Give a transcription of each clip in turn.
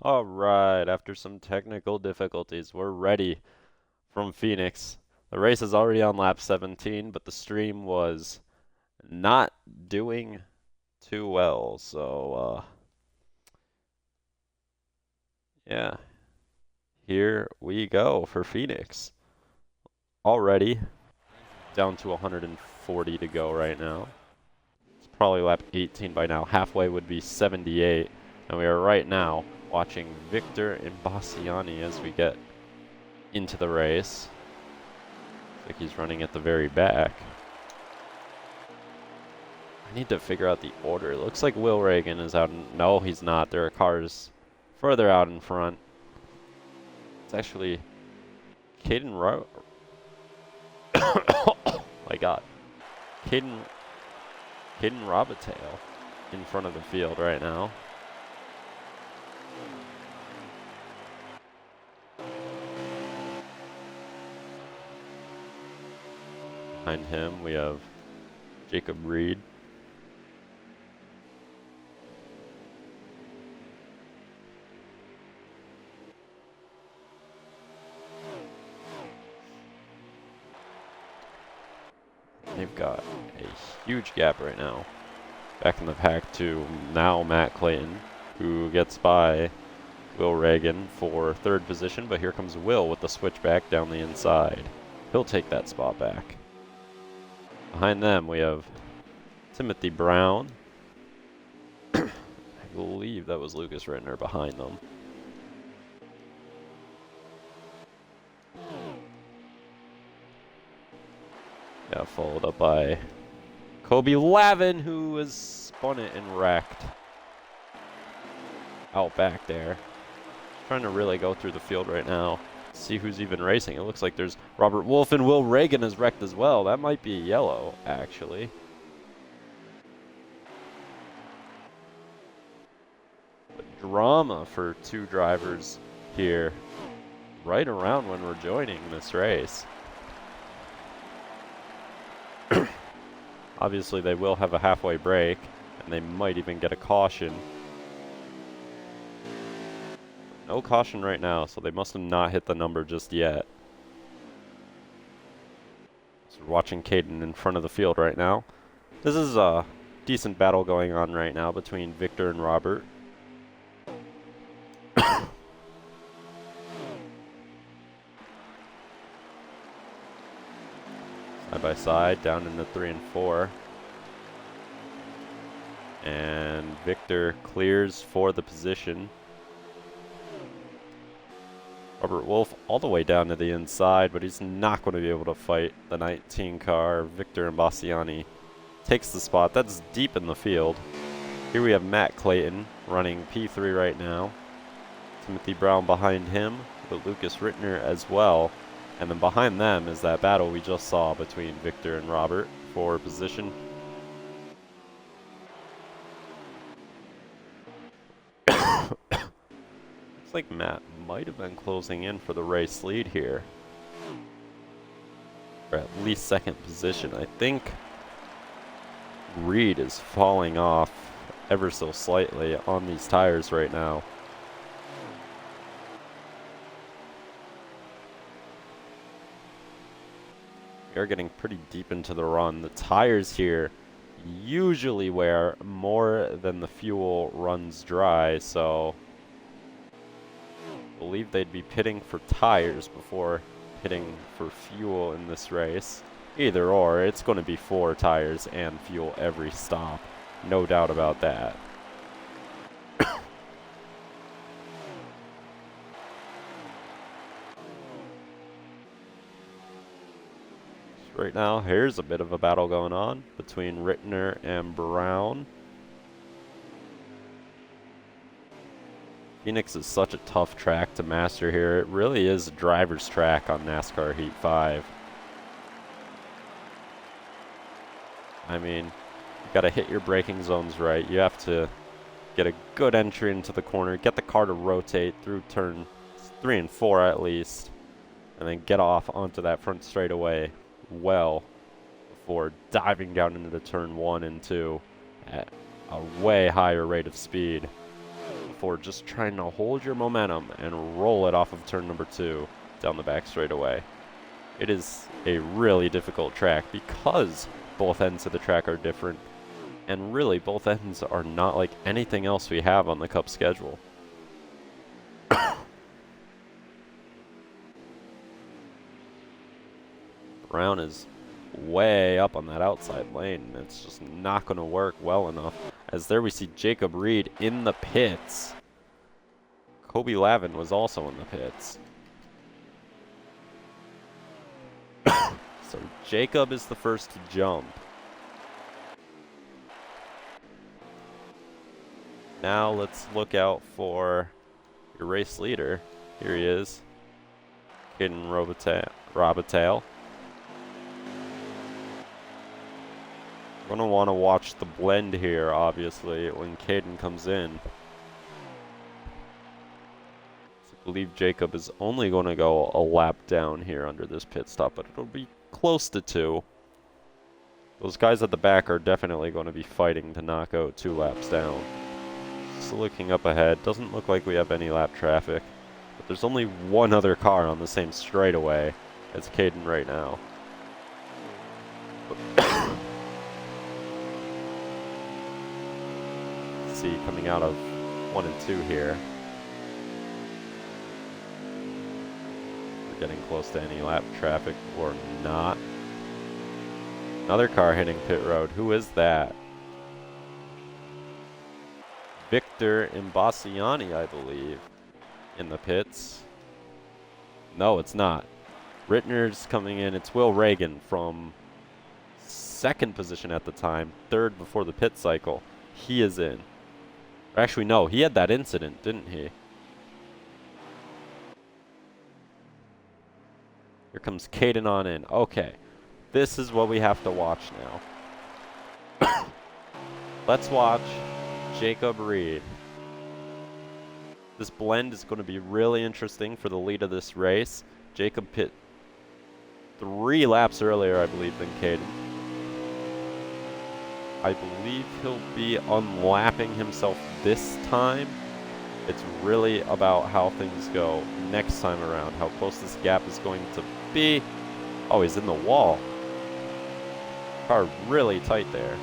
All right, after some technical difficulties, we're ready from Phoenix. The race is already on lap 17, but the stream was not doing too well. So, yeah, here we go for Phoenix. Already down to 140 to go right now. It's probably lap 18 by now. Halfway would be 78. And we are right now watching Victor Imbasciani as we get into the race. Looks like he's running at the very back. I need to figure out the order. It looks like Will Reagan is out. No, he's not. There are cars further out in front. It's actually Caden oh my God. Caden Robitaille in front of the field right now. Behind him, we have Jacob Reed. They've got a huge gap right now. Back in the pack to now Matt Clayton, who gets by Will Reagan for third position, but here comes Will with the switchback down the inside. He'll take that spot back. Behind them, we have Timothy Brown. I believe that was Lucas Rittner behind them. Yeah, followed up by Kobe Lavin, who has spun it and wrecked out back there. Trying to really go through the field right now, see who's even racing. It looks like there's Robert Wolf and Will Reagan is wrecked as well. That might be yellow, actually. But drama for two drivers here right around when we're joining this race. Obviously, they will have a halfway break, and they might even get a caution. No caution right now, so they must have not hit the number just yet. So we're watching Caden in front of the field right now. This is a decent battle going on right now between Victor and Robert. Side by side, down into 3 and 4. And Victor clears for the position. Robert Wolf all the way down to the inside, but he's not going to be able to fight the 19 car. Victor Imbasciani takes the spot. That's deep in the field. Here we have Matt Clayton running P3 right now. Timothy Brown behind him, but Lucas Rittner as well. And then behind them is that battle we just saw between Victor and Robert for position. Looks like Matt might have been closing in for the race lead here. Or at least second position. I think Reed is falling off ever so slightly on these tires right now. We are getting pretty deep into the run. The tires here usually wear more than the fuel runs dry, so I believe they'd be pitting for tires before pitting for fuel in this race. Either or, it's going to be 4 tires and fuel every stop. No doubt about that. Right now, here's a bit of a battle going on between Rittner and Brown. Phoenix is such a tough track to master here. It really is a driver's track on NASCAR Heat 5. I mean, you gotta hit your braking zones right. You have to get a good entry into the corner, get the car to rotate through turn 3 and 4 at least, and then get off onto that front straightaway well before diving down into turn 1 and 2 at a way higher rate of speed for just trying to hold your momentum and roll it off of turn number 2 down the back straightaway. It is a really difficult track because both ends of the track are different, and really both ends are not like anything else we have on the Cup schedule. Brown is way up on that outside lane. It's just not going to work well enough. As there we see Jacob Reed in the pits. Kobe Lavin was also in the pits. So Jacob is the first to jump. Now let's look out for your race leader. Here he is, Caden Robitaille. We're going to want to watch the blend here, obviously, when Caden comes in. So I believe Jacob is only going to go a lap down here under this pit stop, but it'll be close to 2. Those guys at the back are definitely going to be fighting to knock out 2 laps down. So looking up ahead, doesn't look like we have any lap traffic, but there's only one other car on the same straightaway as Caden right now. See, coming out of 1 and 2 here. We're getting close to any lap traffic or not. Another car hitting pit road. Who is that? Victor Imbasiani, I believe, in the pits. No, it's not. Rittner's coming in. It's Will Reagan from 2nd position at the time, 3rd before the pit cycle. He is in. Actually, no, he had that incident, didn't he? Here comes Caden on in. Okay, this is what we have to watch now. Let's watch Jacob Reed. This blend is going to be really interesting for the lead of this race. Jacob pit 3 laps earlier, I believe, than Caden. I believe he'll be unlapping himself this time. It's really about how things go next time around, how close this gap is going to be. Oh, he's in the wall. Car really tight there.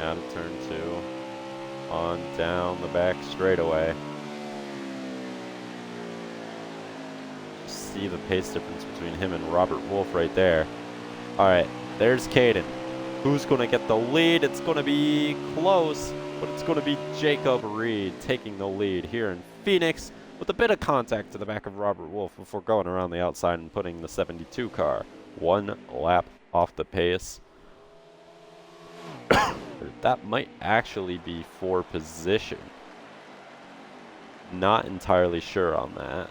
Out of turn 2, on down the back straightaway. See the pace difference between him and Robert Wolf right there. All right, there's Caden. Who's going to get the lead? It's going to be close, but it's going to be Jacob Reed taking the lead here in Phoenix with a bit of contact to the back of Robert Wolf before going around the outside and putting the 72 car 1 lap off the pace. That might actually be for position. Not entirely sure on that.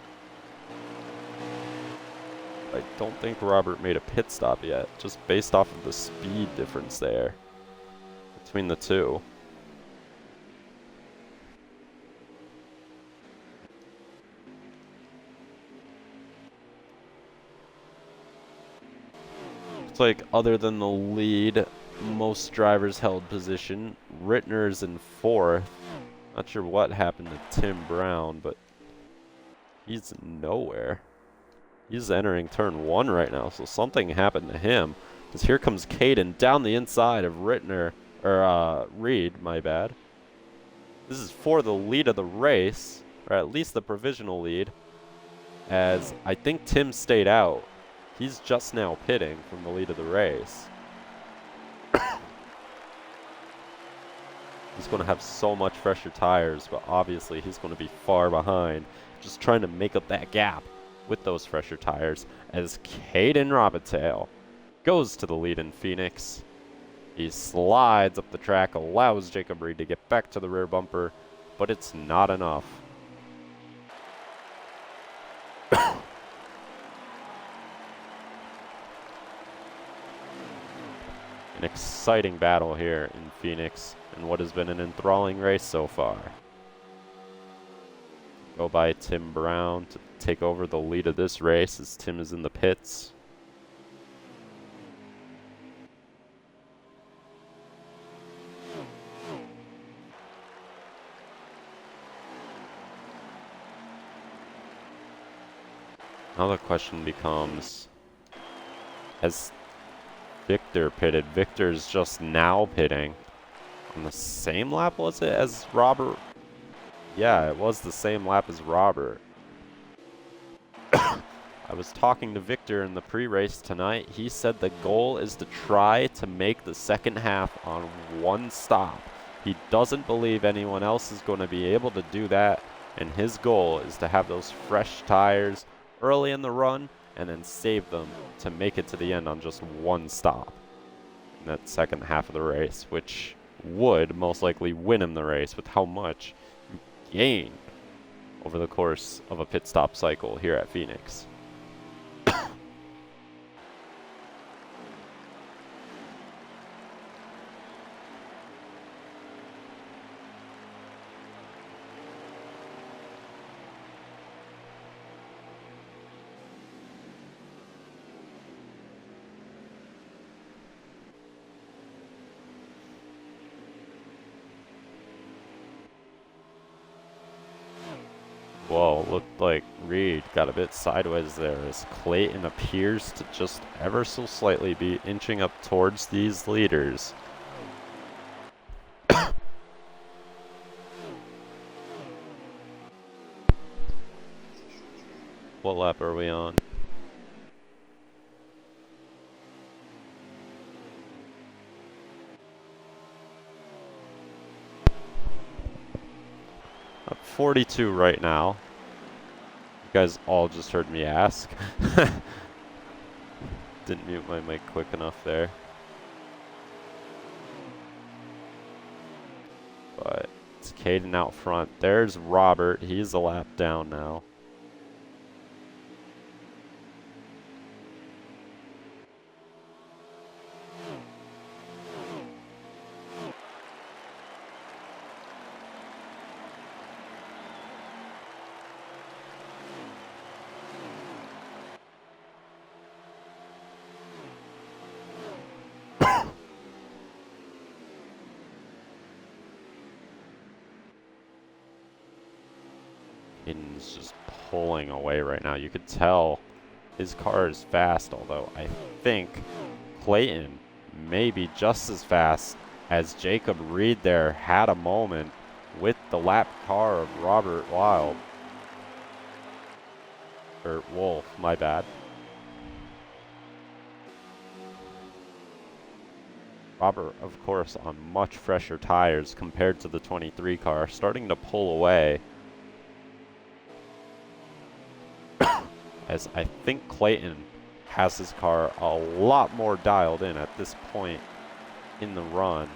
I don't think Robert made a pit stop yet, just based off of the speed difference there between the two. Looks like other than the lead, most drivers held position. Rittner's in 4th. Not sure what happened to Tim Brown, but he's nowhere. He's entering turn 1 right now, so something happened to him. Because here comes Caden down the inside of Reed, my bad. This is for the lead of the race, or at least the provisional lead, as I think Tim stayed out. He's just now pitting from the lead of the race. He's going to have so much fresher tires, but obviously he's going to be far behind. Just trying to make up that gap with those fresher tires as Caden Robitaille goes to the lead in Phoenix. He slides up the track, allows Jacob Reed to get back to the rear bumper, but it's not enough. An exciting battle here in Phoenix in what has been an enthralling race so far. go by Tim Brown to take over the lead of this race as Tim is in the pits. Now the question becomes, has Victor pitted? Victor's just now pitting. On the same lap, was it, as Robert? Yeah, it was the same lap as Robert. I was talking to Victor in the pre-race tonight. He said the goal is to try to make the second half on one stop. He doesn't believe anyone else is going to be able to do that, and his goal is to have those fresh tires early in the run and then save them to make it to the end on just one stop in that second half of the race, which would most likely win him the race with how much you gain over the course of a pit stop cycle here at Phoenix. Whoa, looked like Reed got a bit sideways there as Clayton appears to just ever so slightly be inching up towards these leaders. What lap are we on? Up 42 right now. You guys all just heard me ask. Didn't mute my mic quick enough there. But it's Caden out front. There's Robert. He's a lap down now. Caden's just pulling away right now. You could tell his car is fast, although I think Clayton may be just as fast as Jacob Reed there had a moment with the lap car of Robert Wild. Or Wolf, my bad. Robert, of course, on much fresher tires compared to the 23 car, starting to pull away. As I think Clayton has his car a lot more dialed in at this point in the run.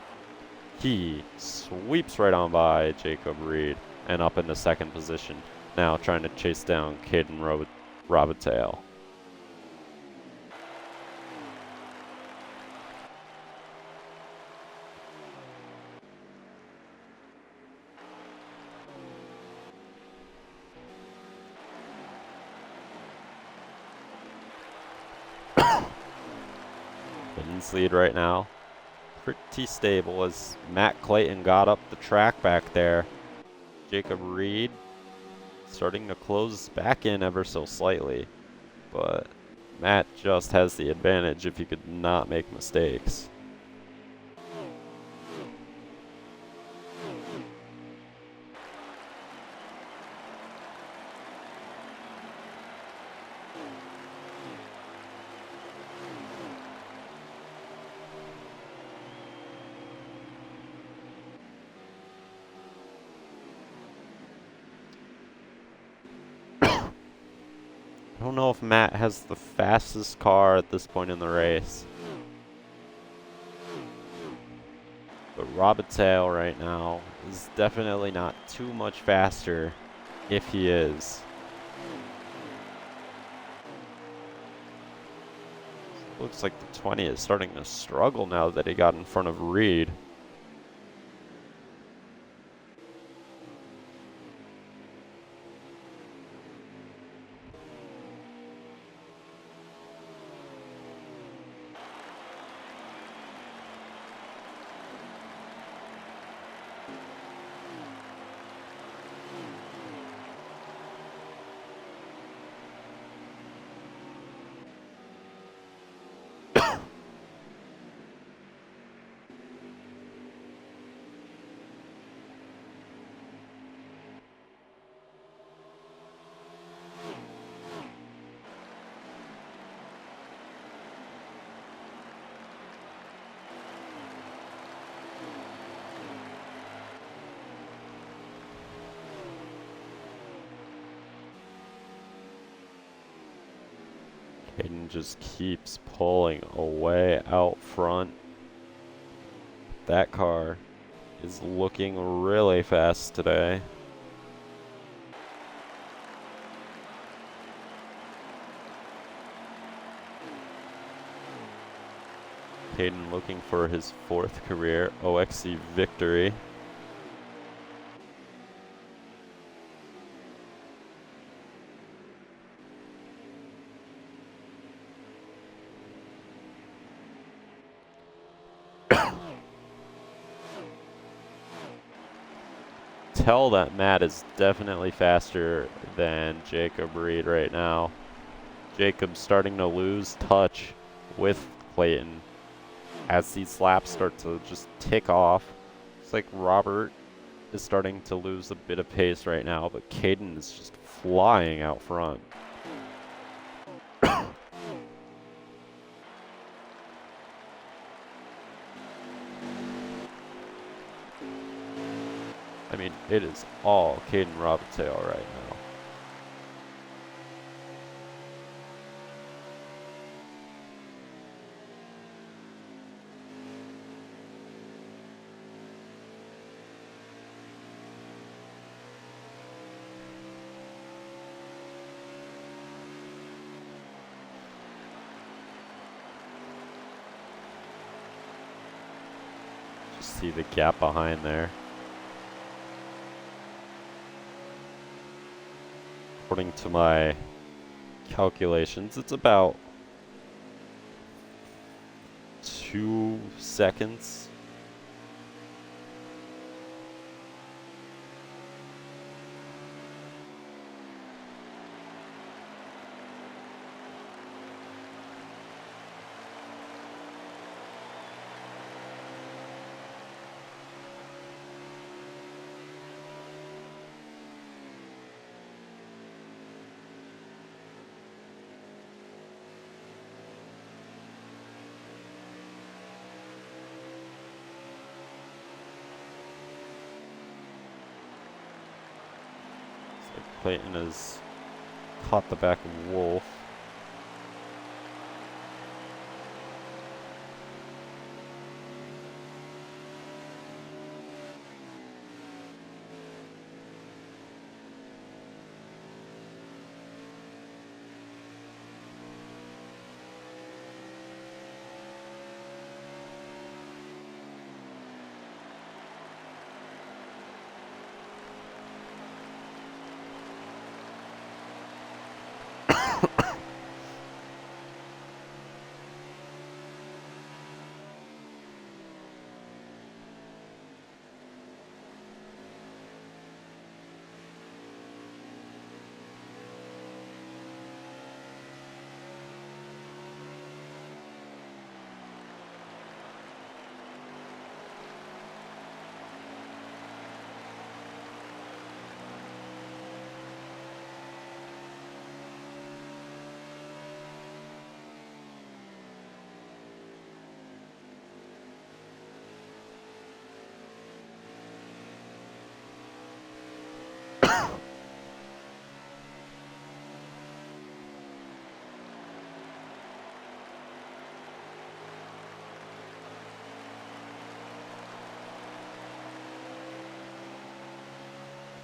He sweeps right on by Jacob Reed and up into second position. Now trying to chase down Caden Robitaille. Caden's lead right now. Pretty stable as Matt Clayton got up the track back there. Jacob Reed starting to close back in ever so slightly, but Matt just has the advantage if he could not make mistakes. I don't know if Matt has the fastest car at this point in the race. But Robitaille right now is definitely not too much faster if he is. Looks like the 20 is starting to struggle now that he got in front of Reed. Hayden just keeps pulling away out front. That car is looking really fast today. Hayden looking for his 4th career OXC victory. Tell that Matt is definitely faster than Jacob Reed right now. Jacob's starting to lose touch with Clayton as these laps start to just tick off. It's like Robert is starting to lose a bit of pace right now, but Caden is just flying out front. I mean, it is all Caden Robitaille right now. Just see the gap behind there. According to my calculations, it's about 2 seconds. Clayton has caught the back of Wolf.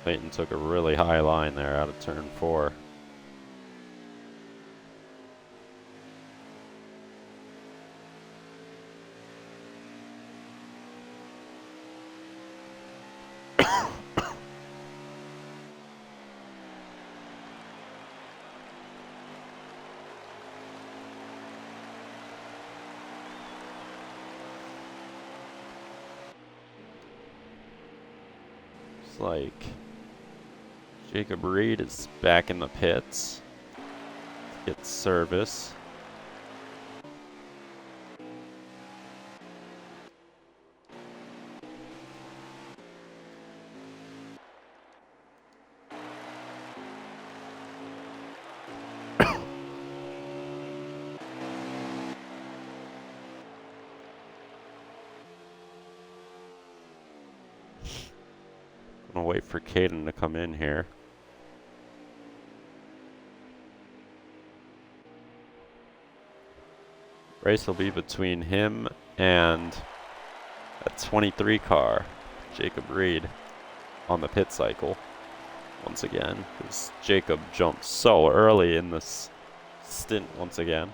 Clayton took a really high line there out of turn 4. It's like Jacob Reed is back in the pits to get service. I'm gonna wait for Caden to come in here. Race will be between him and a 23 car, Jacob Reed, on the pit cycle. Once again, because Jacob jumped so early in this stint once again.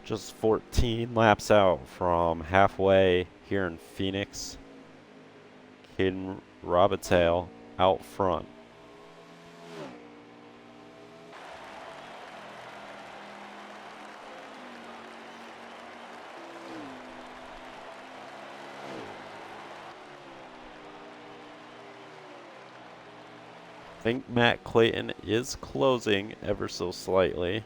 Just 14 laps out from halfway here in Phoenix. Caden Robitaille out front. I think Matt Clayton is closing ever so slightly.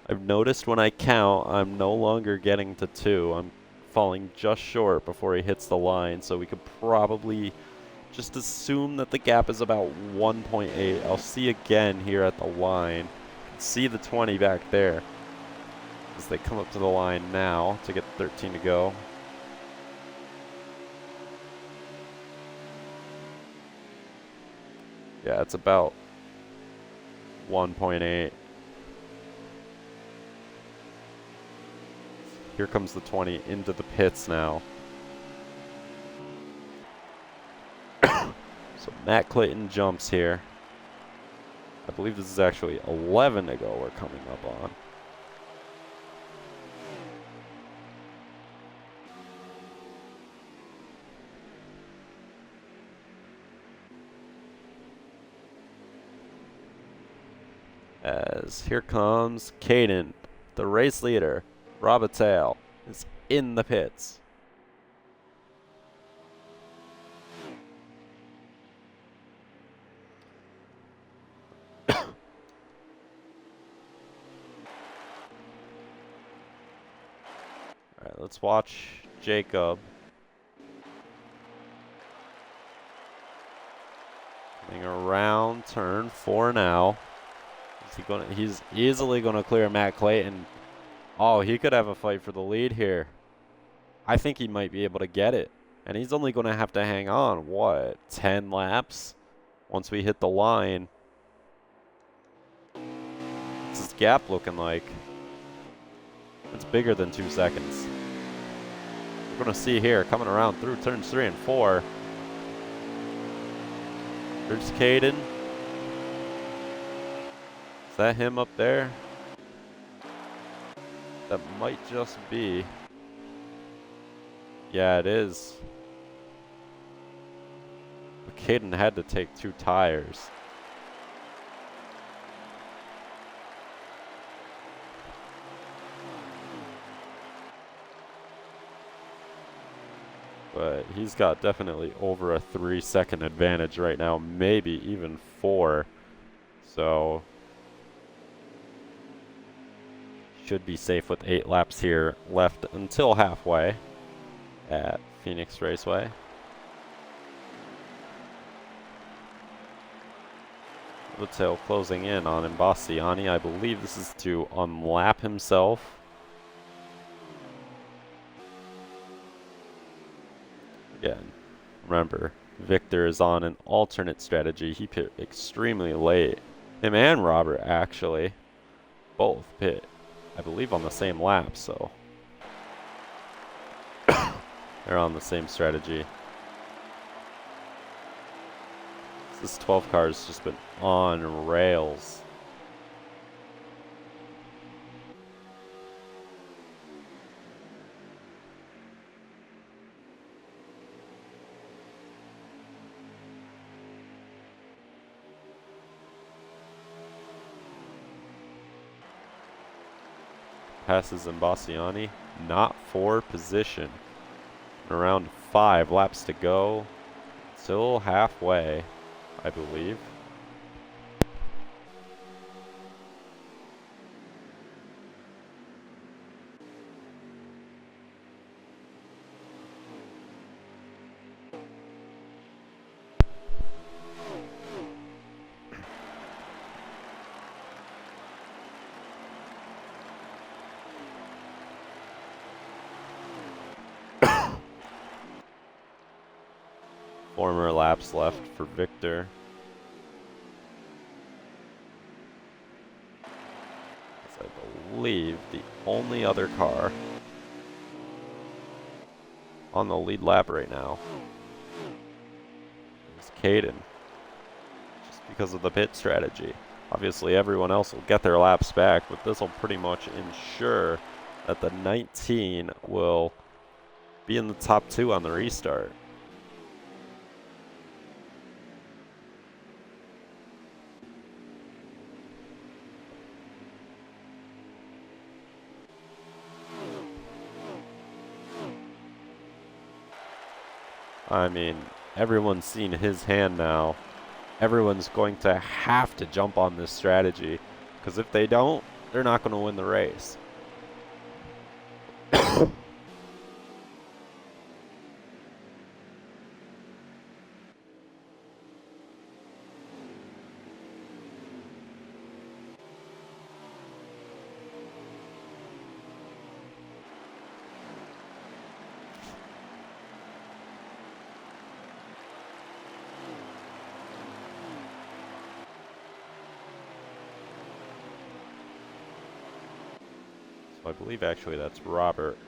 I've noticed when I count, I'm no longer getting to 2. I'm falling just short before he hits the line, so we could probably just assume that the gap is about 1.8. I'll see again here at the line. See the 20 back there as they come up to the line now to get 13 to go. Yeah, it's about 1.8. Here comes the 20 into the pits now. So Matt Clayton jumps here. I believe this is actually 11 to go we're coming up on. As here comes Caden, the race leader. Robitaille is in the pits. All right, let's watch Jacob. Coming around turn 4 now. He's easily gonna clear Matt Clayton. Oh, he could have a fight for the lead here. I think he might be able to get it. And he's only going to have to hang on, what, 10 laps? Once we hit the line. What's his gap looking like? It's bigger than 2 seconds. We're going to see here, coming around through turns 3 and 4. There's Caden. Is that him up there? That might just be. Yeah, it is. But Caden had to take 2 tires. But he's got definitely over a 3-second advantage right now, maybe even 4. So should be safe with 8 laps here left until halfway at Phoenix Raceway. Robitaille closing in on Imbassiani. I believe this is to unlap himself. Again, remember, Victor is on an alternate strategy. He pit extremely late. Him and Robert actually both pit, I believe, on the same lap, so they're on the same strategy. This 12 car has just been on rails. Passes Imbassiani, not for position. Around 5 laps to go. Still halfway, I believe. 4 more laps left for Victor. As I believe the only other car on the lead lap right now is Caden, just because of the pit strategy. Obviously, everyone else will get their laps back, but this will pretty much ensure that the 19 will be in the top 2 on the restart. I mean, everyone's seen his hand now. Everyone's going to have to jump on this strategy, because if they don't, they're not going to win the race. So I believe actually that's Robert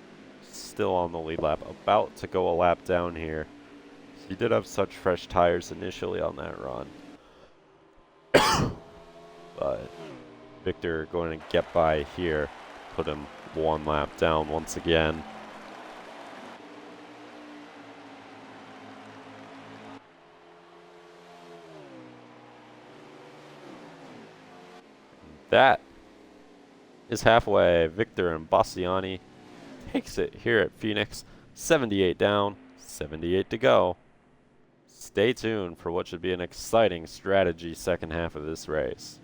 still on the lead lap, about to go a lap down here. He did have such fresh tires initially on that run. But Victor going to get by here, put him 1 lap down once again. That is halfway. Victor and Bassiani takes it here at Phoenix. 78 down, 78 to go. Stay tuned for what should be an exciting strategy second half of this race.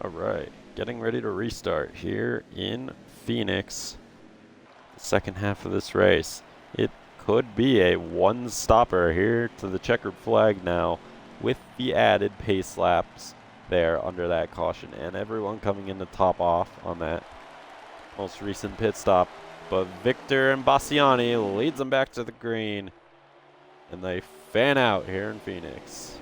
All right, getting ready to restart here in Phoenix. The second half of this race. It could be a one-stopper here to the checkered flag now with the added pace laps there under that caution, and everyone coming in to top off on that most recent pit stop. But Victor Bassiani leads them back to the green, and they fan out here in Phoenix.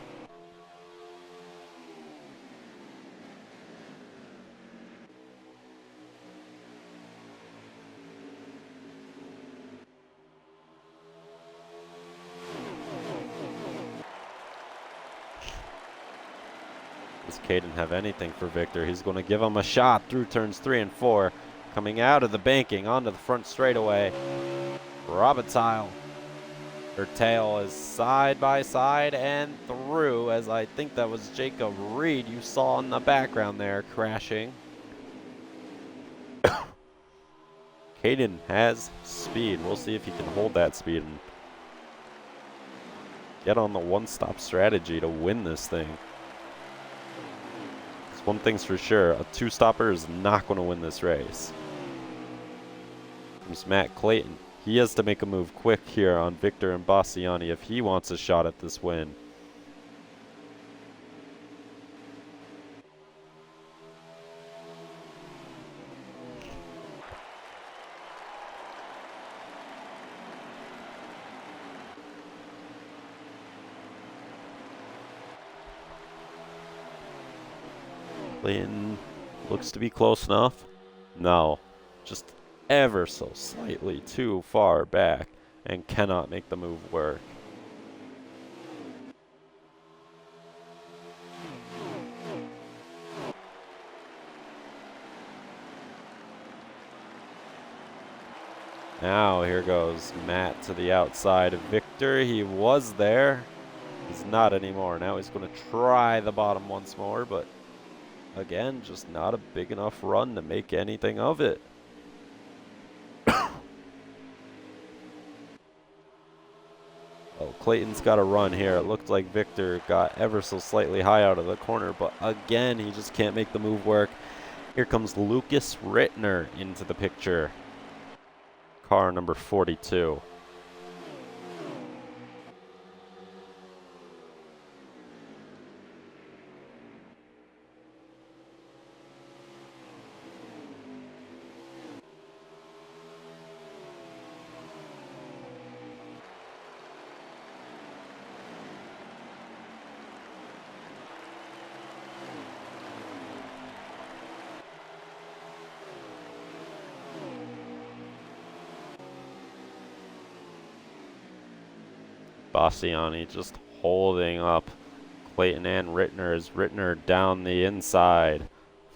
Does Caden have anything for Victor? He's going to give him a shot through turns 3 and 4. Coming out of the banking onto the front straightaway. Robitaille. Her tail is side by side and through, as I think that was Jacob Reed you saw in the background there crashing. Caden has speed. We'll see if he can hold that speed and get on the one-stop strategy to win this thing. One thing's for sure, a two-stopper is not going to win this race. There's Matt Clayton. He has to make a move quick here on Victor Bassiani if he wants a shot at this win. Clayton looks to be close enough. No, just ever so slightly too far back and cannot make the move work. Now here goes Matt to the outside of Victor. He was there. He's not anymore. Now he's going to try the bottom once more, but again, just not a big enough run to make anything of it. Oh, Clayton's got a run here. It looked like Victor got ever so slightly high out of the corner, but again, he just can't make the move work. Here comes Lucas Rittner into the picture. Car number 42. Bassiani just holding up Clayton and Rittner as Rittner down the inside.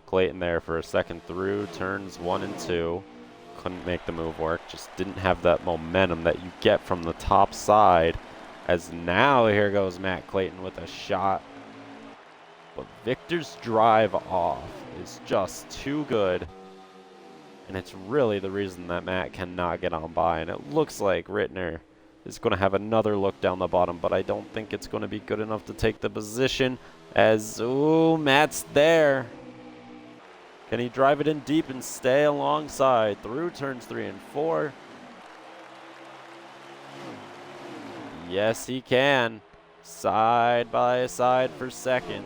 Clayton there for a second through turns 1 and 2. Couldn't make the move work. Just didn't have that momentum that you get from the top side. As now here goes Matt Clayton with a shot. But Victor's drive off is just too good. And it's really the reason that Matt cannot get on by. And it looks like Rittner is going to have another look down the bottom, but I don't think it's going to be good enough to take the position as, ooh, Matt's there. Can he drive it in deep and stay alongside through turns 3 and 4? Yes, he can. Side by side for second.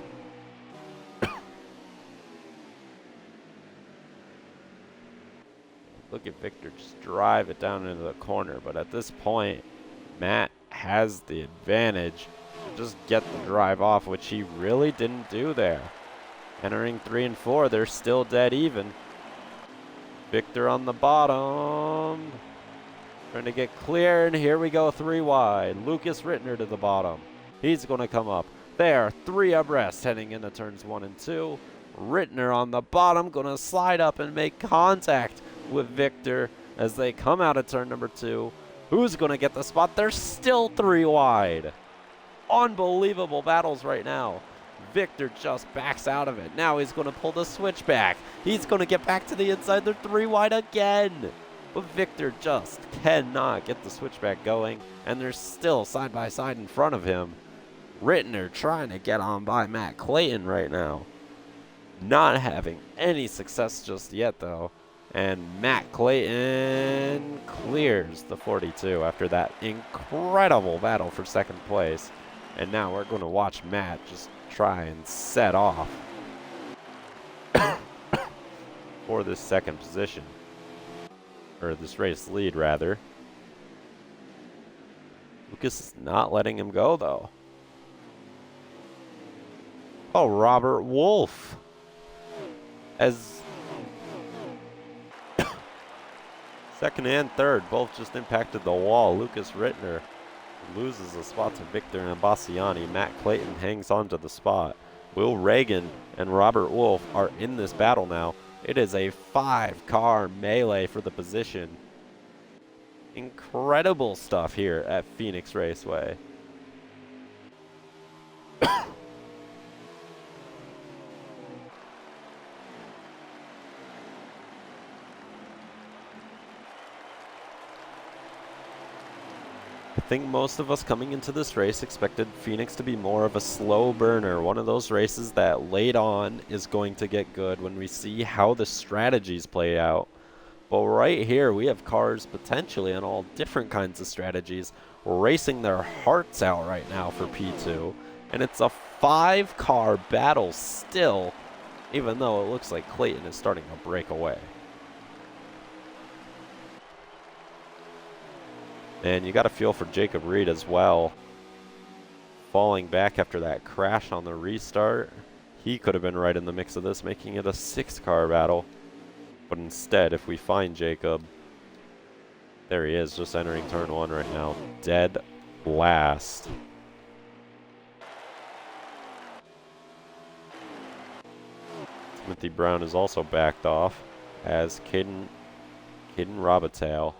Look at Victor just drive it down into the corner, but at this point, Matt has the advantage to just get the drive off, which he really didn't do there. Entering 3 and 4, they're still dead even. Victor on the bottom. Trying to get clear, and here we go 3 wide. Lucas Rittner to the bottom. He's going to come up. They are 3 abreast heading into turns 1 and 2. Rittner on the bottom, going to slide up and make contact with Victor as they come out of turn number 2. Who's going to get the spot? They're still 3 wide. Unbelievable battles right now. Victor just backs out of it. Now he's going to pull the switch back. He's going to get back to the inside. They're 3 wide again. But Victor just cannot get the switchback going, and they're still side by side in front of him. Rittner trying to get on by Matt Clayton right now. Not having any success just yet, though. And Matt Clayton clears the 42 after that incredible battle for second place. And now we're going to watch Matt just try and set off for this second position. Or this race lead, rather. Lucas is not letting him go, though. Oh, Robert Wolf. As second and third both just impacted the wall. Lucas Rittner loses a spot to Victor Ambassiani. Matt Clayton hangs on to the spot. Will Reagan and Robert Wolf are in this battle now. It is a 5-car melee for the position. Incredible stuff here at Phoenix Raceway. I think most of us coming into this race expected Phoenix to be more of a slow burner, one of those races that late on is going to get good when we see how the strategies play out. But right here we have cars potentially on all different kinds of strategies racing their hearts out right now for P2. And it's a 5-car battle still, even though it looks like Clayton is starting to break away. And you got to feel for Jacob Reed as well. Falling back after that crash on the restart. He could have been right in the mix of this, making it a 6-car battle. But instead, if we find Jacob, there he is, just entering turn 1 right now. Dead last. Timothy Brown is also backed off as Caden Robitaille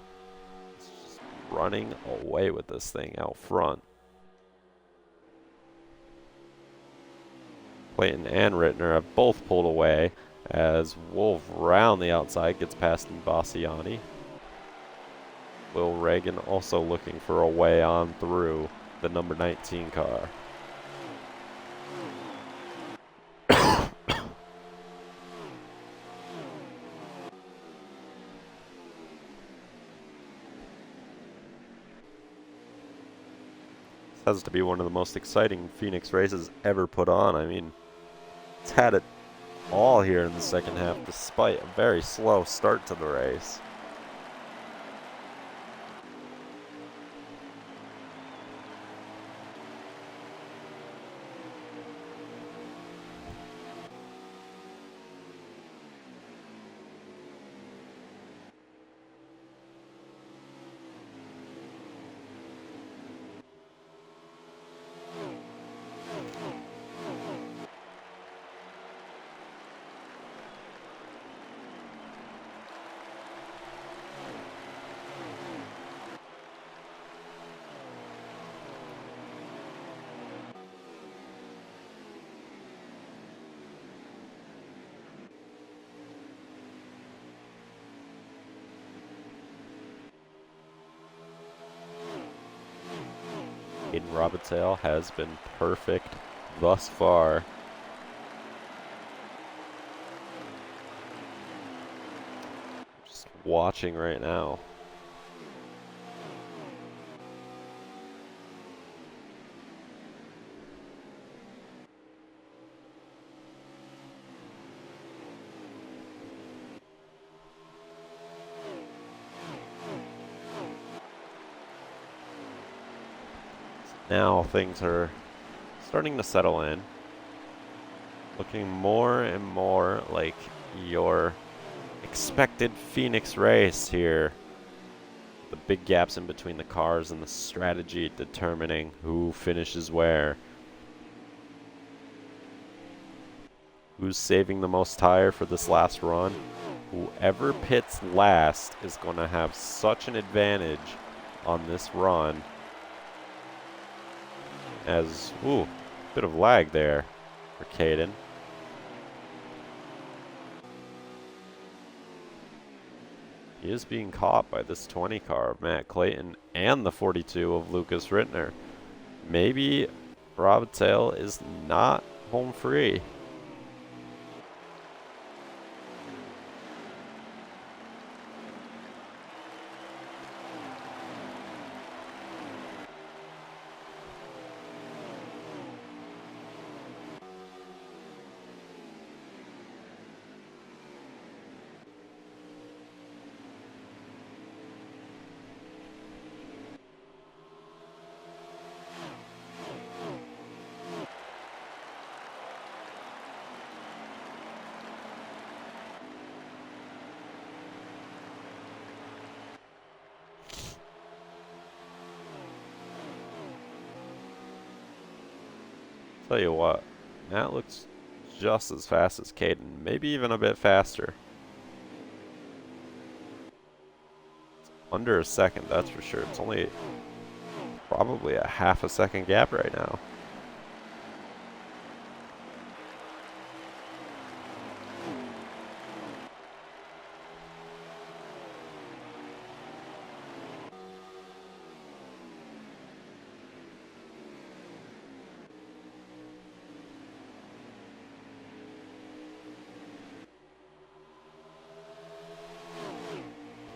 running away with this thing out front. Clayton and Rittner have both pulled away as Wolf round the outside gets past Bassiani. Will Reagan also looking for a way on through the number 19 car. Has to be one of the most exciting Phoenix races ever put on. I mean, it's had it all here in the second half despite a very slow start to the race. Caden Robitaille has been perfect thus far. Just watching right now. Now things are starting to settle in, looking more and more like your expected Phoenix race here. The big gaps in between the cars and the strategy determining who finishes where. Who's saving the most tire for this last run? Whoever pits last is going to have such an advantage on this run. As, ooh, bit of lag there for Caden. He is being caught by this 20 car of Matt Clayton and the 42 of Lucas Rittner. Maybe Robitaille is not home free. Tell you what, Matt looks just as fast as Caden, maybe even a bit faster. It's under a second, that's for sure. It's only probably a half a second gap right now.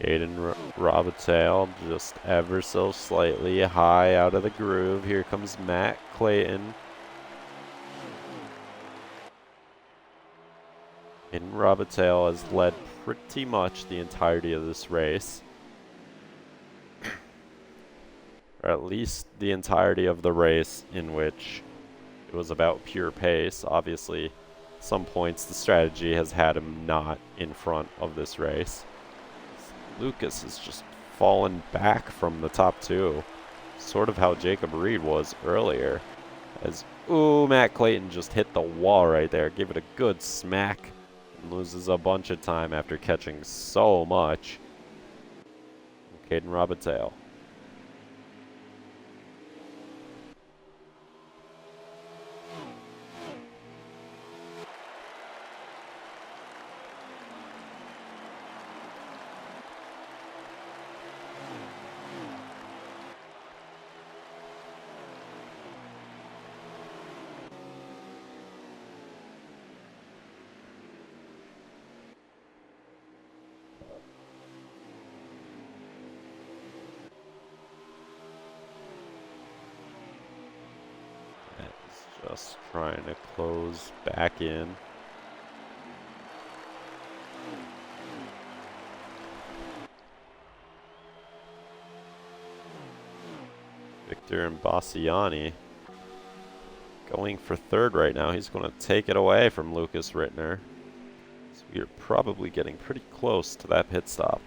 Caden Robitaille just ever so slightly high out of the groove. Here comes Matt Clayton. Caden Robitaille has led pretty much the entirety of this race. Or at least the entirety of the race in which it was about pure pace. Obviously, some points the strategy has had him not in front of this race. Lucas has just fallen back from the top two, sort of how Jacob Reed was earlier. As, ooh, Matt Clayton just hit the wall right there, gave it a good smack, and loses a bunch of time after catching so much. Caden Robitaille. Just trying to close back in. Victor and Bassiani going for third right now. He's going to take it away from Lucas Rittner. So we are probably getting pretty close to that pit stop.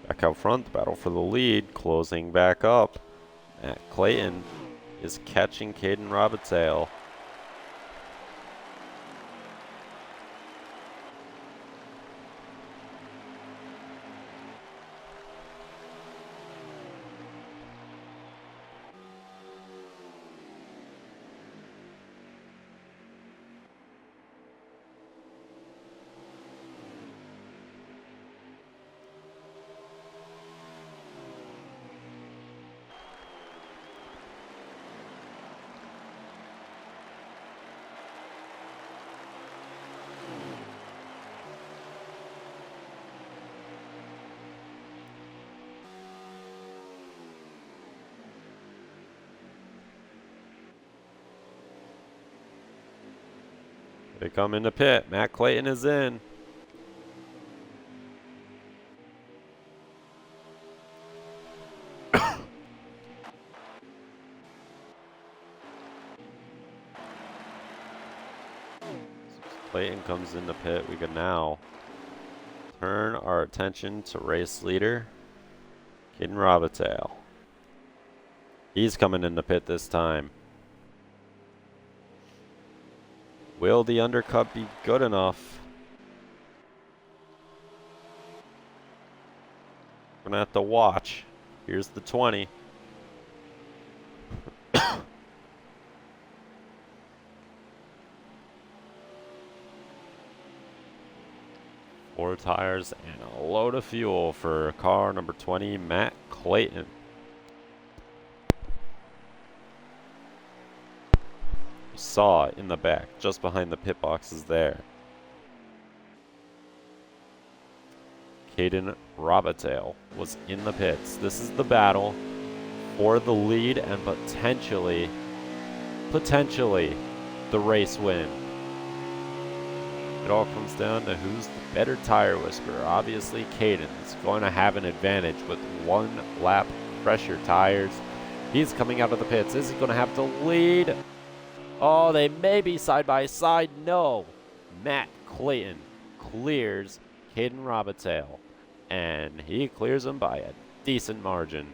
Back out front, the battle for the lead, closing back up. Matt Clayton is catching Caden Robitaille. They come into pit. Matt Clayton is in. Clayton comes into pit. We can now turn our attention to race leader, Caden Robitaille. He's coming into pit this time. Will the undercut be good enough? We're gonna have to watch. Here's the 20. Four tires and a load of fuel for car number 20, Matt Clayton. saw in the back, just behind the pit boxes there. Caden Robitaille was in the pits. This is the battle for the lead and potentially the race win. It all comes down to who's the better tire whisperer. Obviously, Caden's going to have an advantage with 1 lap fresher tires. He's coming out of the pits. Is he going to have to lead? Oh, they may be side by side. No. Matt Clayton clears Caden Robitaille, and he clears him by a decent margin.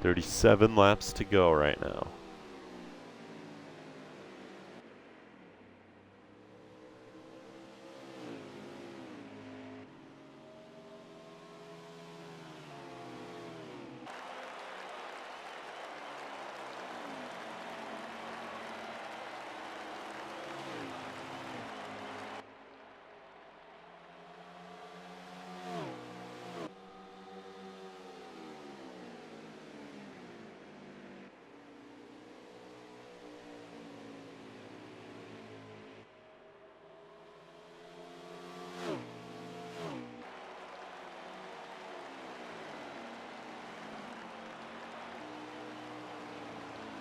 "37 laps to go right now."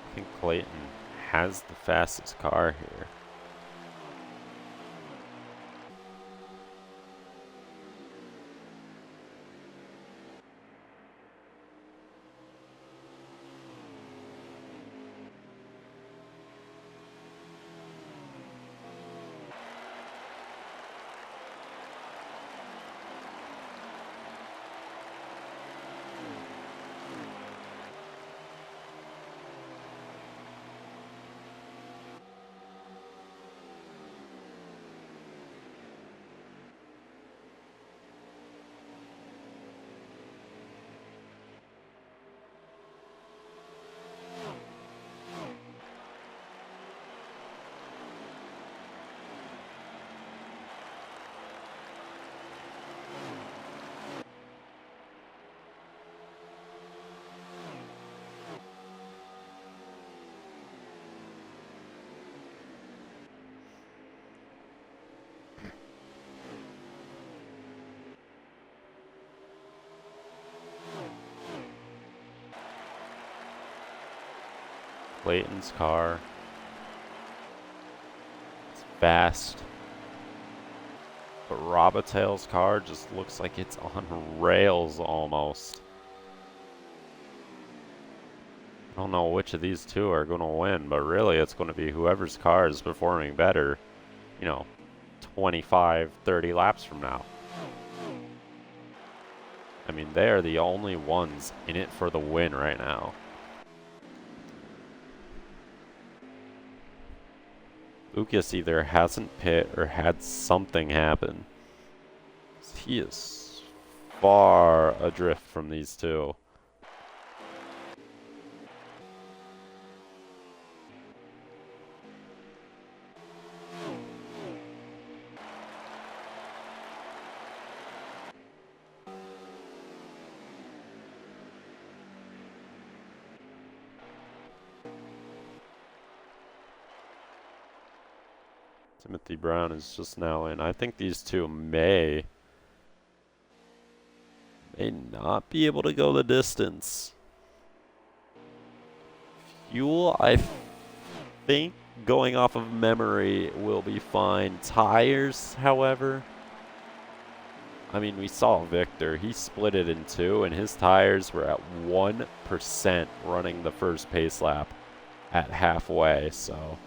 I think Clayton has the fastest car here. Clayton's car is fast, but Robitaille's car just looks like it's on rails almost. I don't know which of these two are going to win, but really it's going to be whoever's car is performing better, 25, 30 laps from now. I mean, they are the only ones in it for the win right now. Lucas either hasn't pit or had something happen. He is far adrift from these two. Timothy Brown is just now in. I think these two may not be able to go the distance. Fuel, I think, going off of memory, will be fine. Tires, however, I mean, we saw Victor. He split it in two, and his tires were at 1% running the first pace lap at halfway, so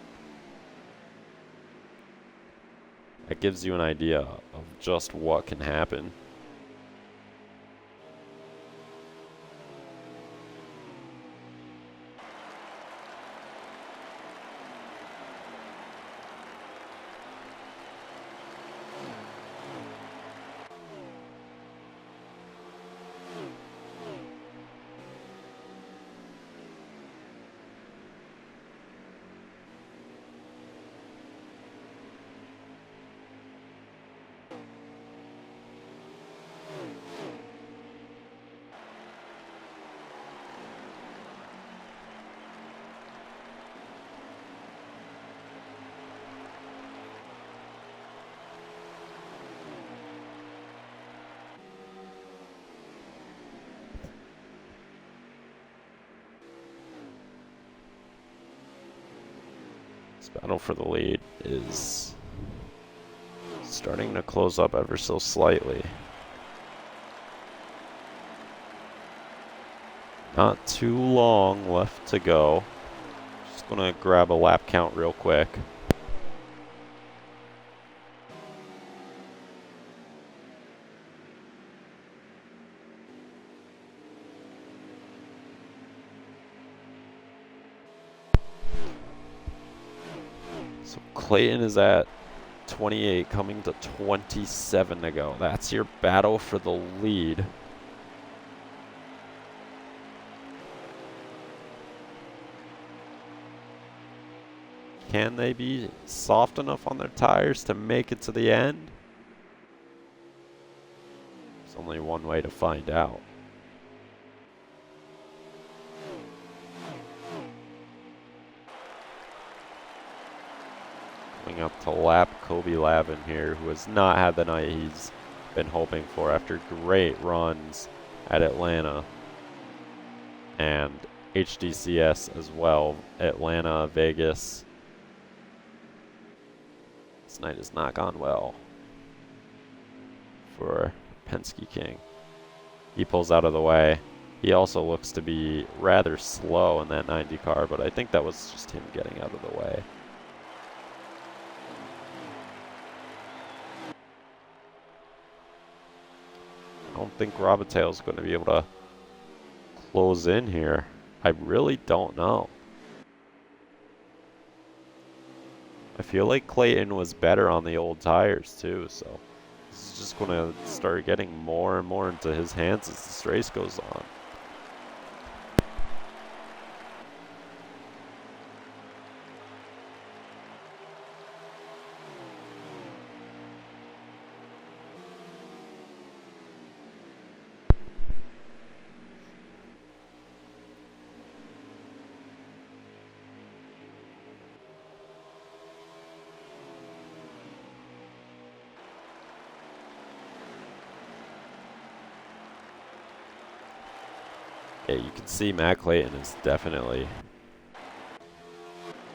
that gives you an idea of just what can happen. Battle for the lead is starting to close up ever so slightly. Not too long left to go. Just gonna grab a lap count real quick. So Clayton is at 28, coming to 27 to go. That's your battle for the lead. Can they be soft enough on their tires to make it to the end? There's only one way to find out. Coming up to lap Kobe Lavin here, who has not had the night he's been hoping for after great runs at Atlanta and HDCS as well. Atlanta, Vegas. This night has not gone well for Penske King. He pulls out of the way. He also looks to be rather slow in that 90 car, but I think that was just him getting out of the way. I don't think Robitaille's going to be able to close in here. I really don't know. I feel like Clayton was better on the old tires too, so this is just going to start getting more and more into his hands as this race goes on. Yeah, you can see Matt Clayton is definitely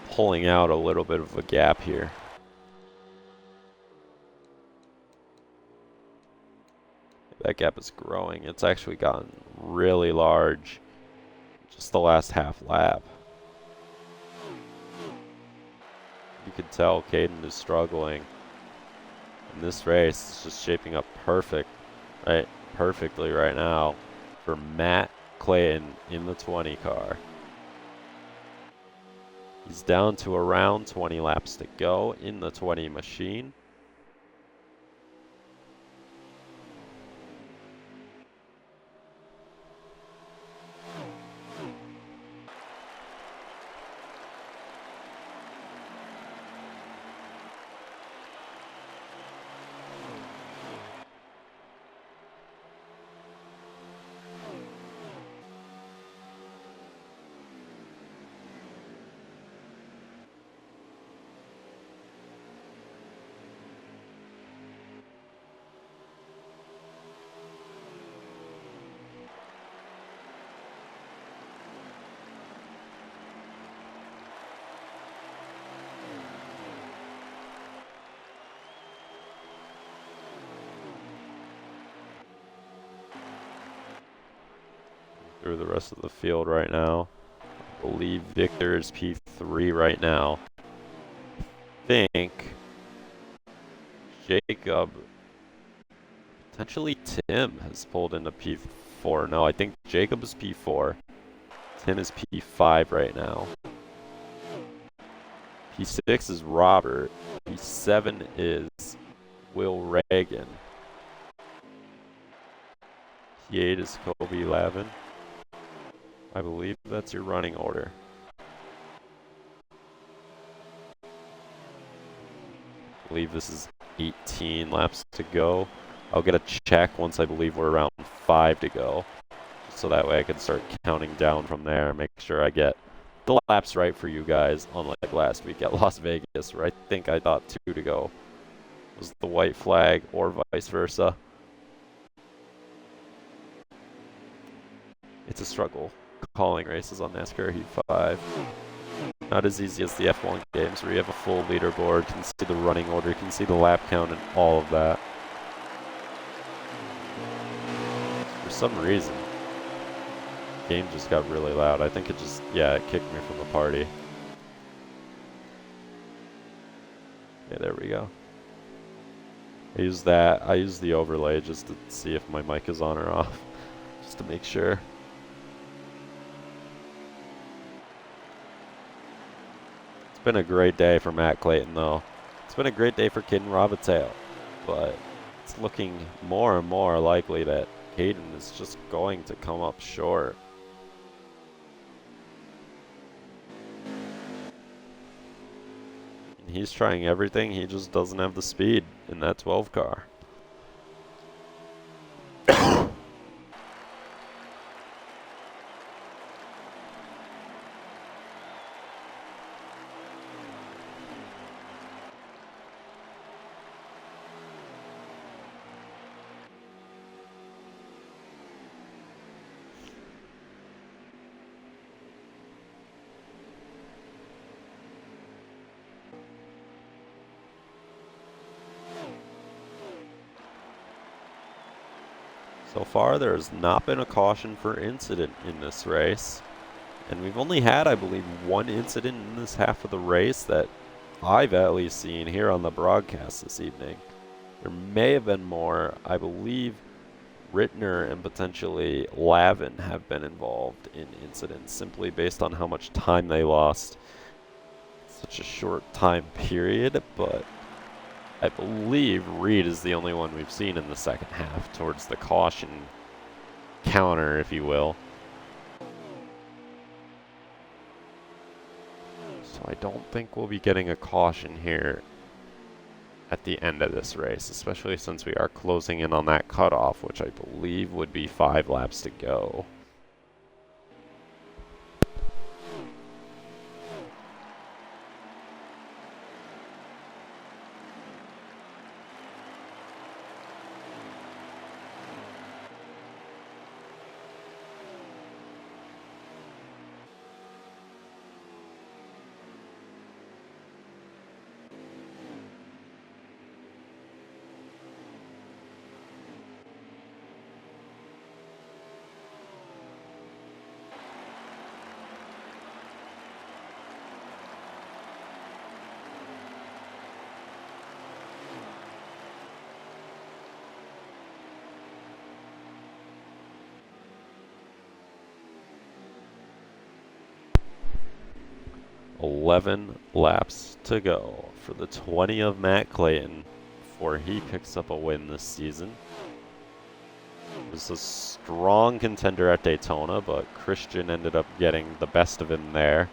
pulling out a little bit of a gap here. That gap is growing. It's actually gotten really large just the last half lap. You can tell Caden is struggling. And this race is just shaping up perfectly right now for Matt Clayton in the 20 car. He's down to around 20 laps to go in the 20 machine. Through the rest of the field right now. I believe Victor is P3 right now. I think Jacob, potentially Tim, has pulled into P4. No, I think Jacob is P4. Tim is P5 right now. P6 is Robert. P7 is Will Reagan. P8 is Kobe Lavin. I believe that's your running order. I believe this is 18 laps to go. I'll get a check once I believe we're around 5 to go. So that way I can start counting down from there and make sure I get the laps right for you guys, unlike last week at Las Vegas, where I think I thought 2 to go was the white flag, or vice versa. It's a struggle calling races on NASCAR Heat 5. Not as easy as the F1 games where you have a full leaderboard, can see the running order, can see the lap count and all of that. For some reason, the game just got really loud. I think it just, yeah, it kicked me from the party. Okay, there we go. I use the overlay just to see if my mic is on or off, just to make sure. It's been a great day for Matt Clayton though. It's been a great day for Caden Robitel, but it's looking more and more likely that Caden is just going to come up short. He's trying everything, he just doesn't have the speed in that 12 car. So far, there has not been a caution for incident in this race. And we've only had, I believe, one incident in this half of the race that I've at least seen here on the broadcast this evening. There may have been more. I believe Rittner and potentially Lavin have been involved in incidents simply based on how much time they lost. Such a short time period, but I believe Reed is the only one we've seen in the second half towards the caution counter, if you will. So I don't think we'll be getting a caution here at the end of this race, especially since we are closing in on that cutoff, which I believe would be 5 laps to go. $11 laps to go for the 20 of Matt Clayton before he picks up a win this season. It was a strong contender at Daytona, but Christian ended up getting the best of him there.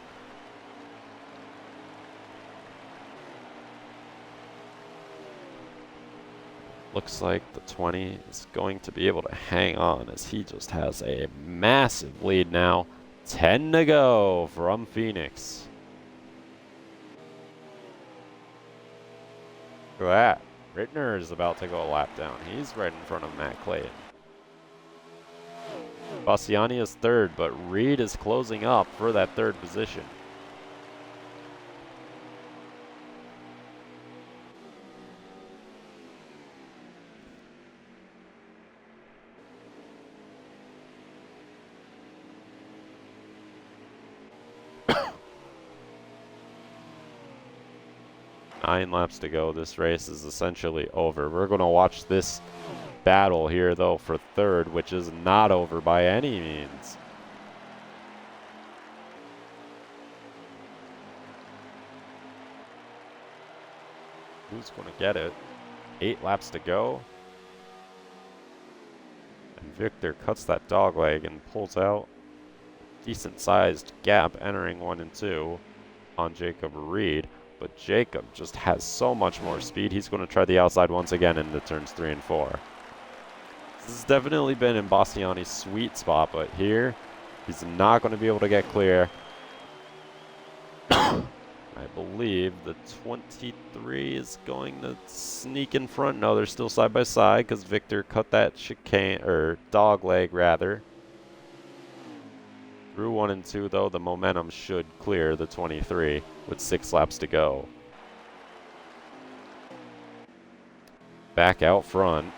Looks like the 20 is going to be able to hang on as he just has a massive lead now. 10 to go from Phoenix. Look at that. Rittner is about to go a lap down. He's right in front of Matt Clayton. Bassiani is third, but Reed is closing up for that third position. Nine laps to go. This race is essentially over. We're going to watch this battle here, though, for third, which is not over by any means. Who's going to get it? 8 laps to go. And Victor cuts that dog leg and pulls out a decent-sized gap entering 1 and 2 on Jacob Reed. But Jacob just has so much more speed. He's going to try the outside once again into turns 3 and 4. This has definitely been in Bastiani's sweet spot, but here he's not going to be able to get clear. I believe the 23 is going to sneak in front. No, they're still side by side because Victor cut that chicane, or dog leg rather, Through 1 and 2, though, the momentum should clear the 23 with 6 laps to go. Back out front.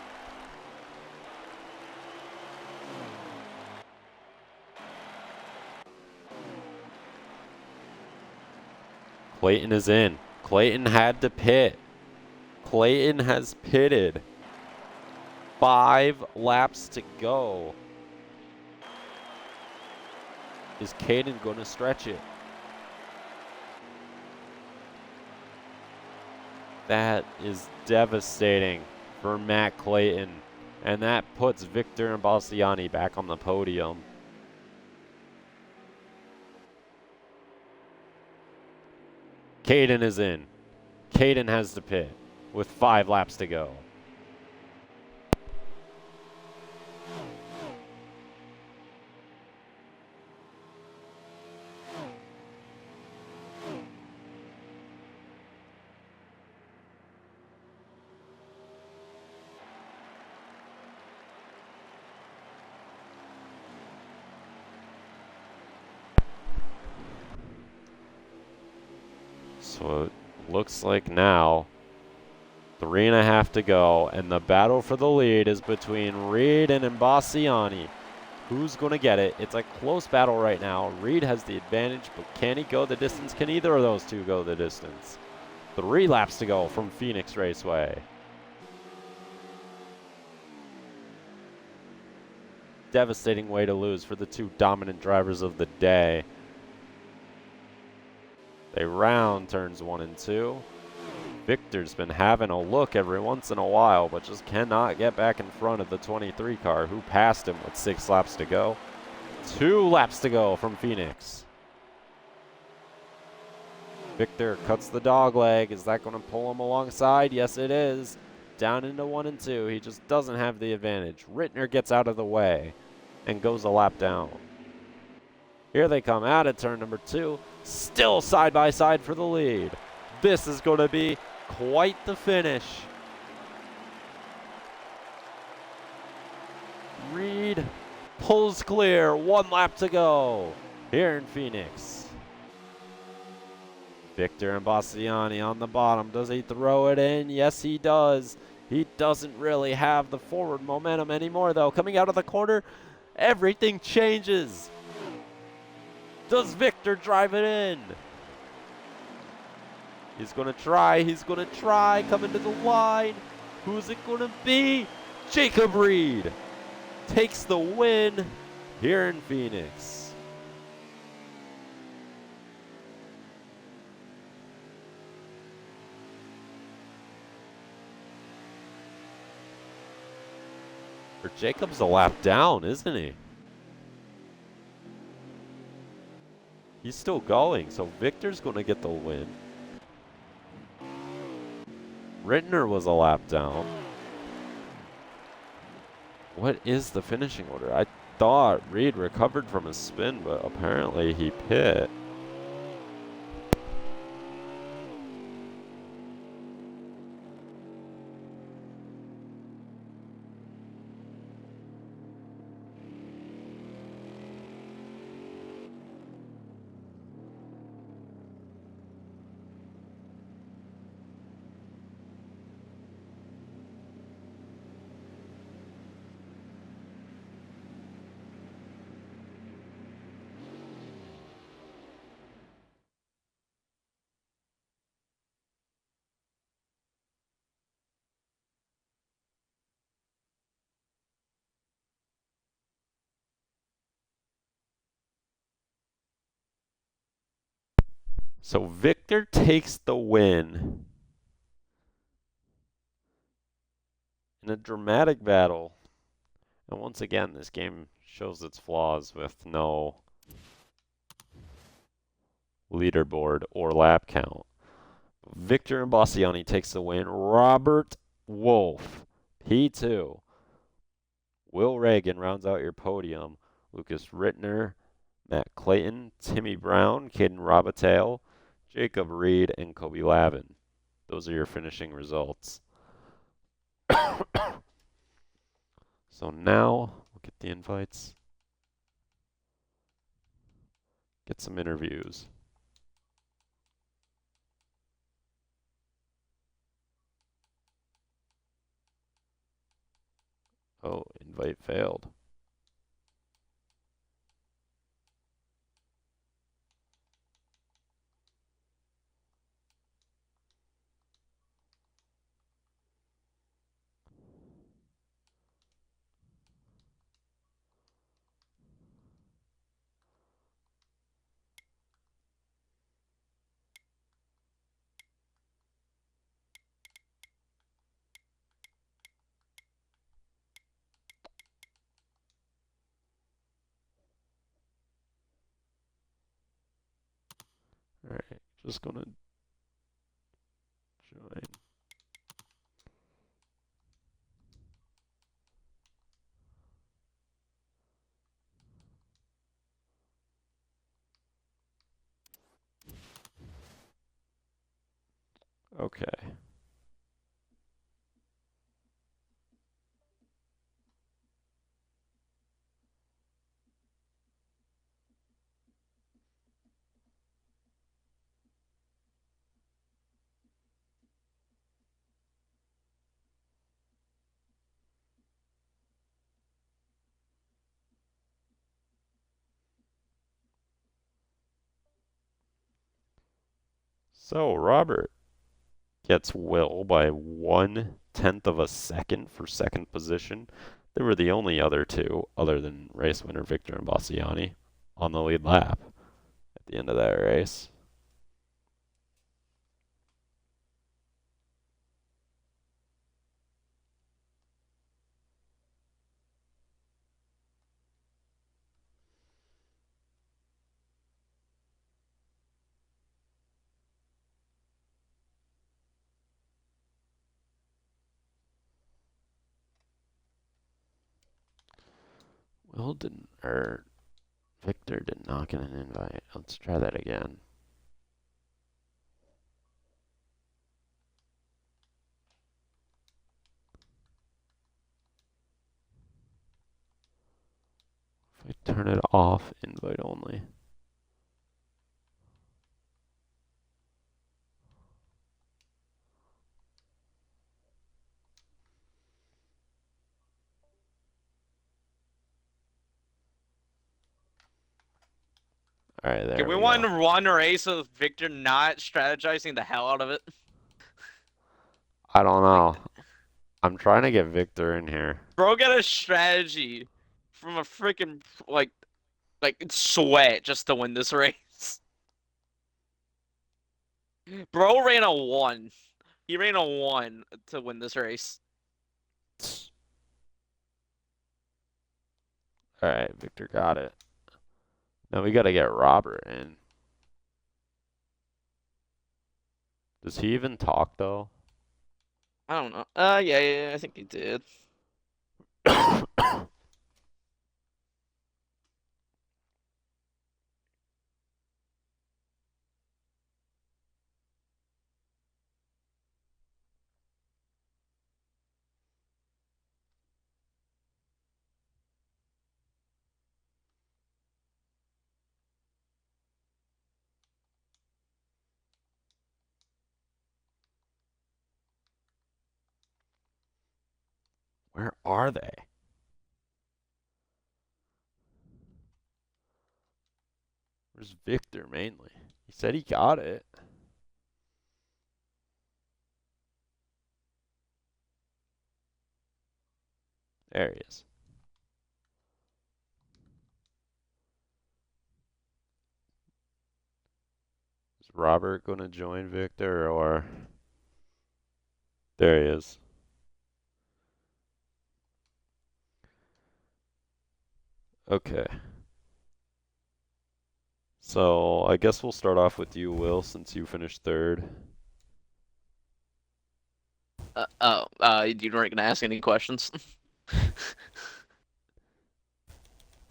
Clayton is in. Clayton had to pit. Clayton has pitted. 5 laps to go. Is Caden going to stretch it? That is devastating for Matt Clayton. And that puts Victor Imbasciani back on the podium. Caden is in. Caden has to pit with 5 laps to go. So it looks like now 3.5 to go, and the battle for the lead is between Reed and Imbasciani. Who's going to get it? It's a close battle right now. Reed has the advantage, but can he go the distance? Can either of those two go the distance? 3 laps to go from Phoenix Raceway. Devastating way to lose for the 2 dominant drivers of the day. They round turns 1 and 2. Victor's been having a look every once in a while, but just cannot get back in front of the 23 car, who passed him with 6 laps to go. 2 laps to go from Phoenix. Victor cuts the dog leg. Is that going to pull him alongside? Yes, it is. Down into 1 and 2. He just doesn't have the advantage. Rittner gets out of the way and goes a lap down. Here they come out of turn number 2. Still side by side for the lead. This is going to be quite the finish. Reed pulls clear. 1 lap to go here in Phoenix. Victor Imbasciani on the bottom. Does he throw it in? Yes, he does. He doesn't really have the forward momentum anymore, though. Coming out of the corner, everything changes. Does Victor drive it in? He's going to try. He's going to try. Coming to the line. Who's it going to be? Jacob Reed takes the win here in Phoenix. For Jacob's a lap down, isn't he? He's still going, so Victor's going to get the win. Rittner was a lap down. What is the finishing order? I thought Reed recovered from his spin, but apparently he pit. So Victor takes the win in a dramatic battle. And once again, this game shows its flaws with no leaderboard or lap count. Victor Imbasciani takes the win. Robert Wolf, P2. Will Reagan rounds out your podium. Lucas Rittner, Matt Clayton, Timmy Brown, Caden Robital, Jacob Reed, and Kobe Lavin. Those are your finishing results. So now we'll get the invites. Get some interviews. Oh, invite failed. All right, just gonna join. Okay. So Robert gets Will by 1/10 of a second for second position. They were the only other two, other than race winner Victor and Bassiani, on the lead lap at the end of that race. Will didn't, or Victor did not get an invite. Let's try that again. If I turn it off, invite only. All right, there Okay, we we want go. to run a race with Victor not strategizing the hell out of it. I don't Like, know. I'm trying to get Victor in here. bro got a strategy from a freaking like sweat just to win this race. Bro ran a 1. He ran a 1 to win this race. All right, Victor got it. Now we got to get Robert in. Does he even talk though? I don't know. Yeah, I think he did. Where are they? Where's Victor mainly? He said he got it. There he is. Is Robert going to join Victor or? There he is. Okay. So I guess we'll start off with you, Will, since you finished third. You weren't gonna ask any questions,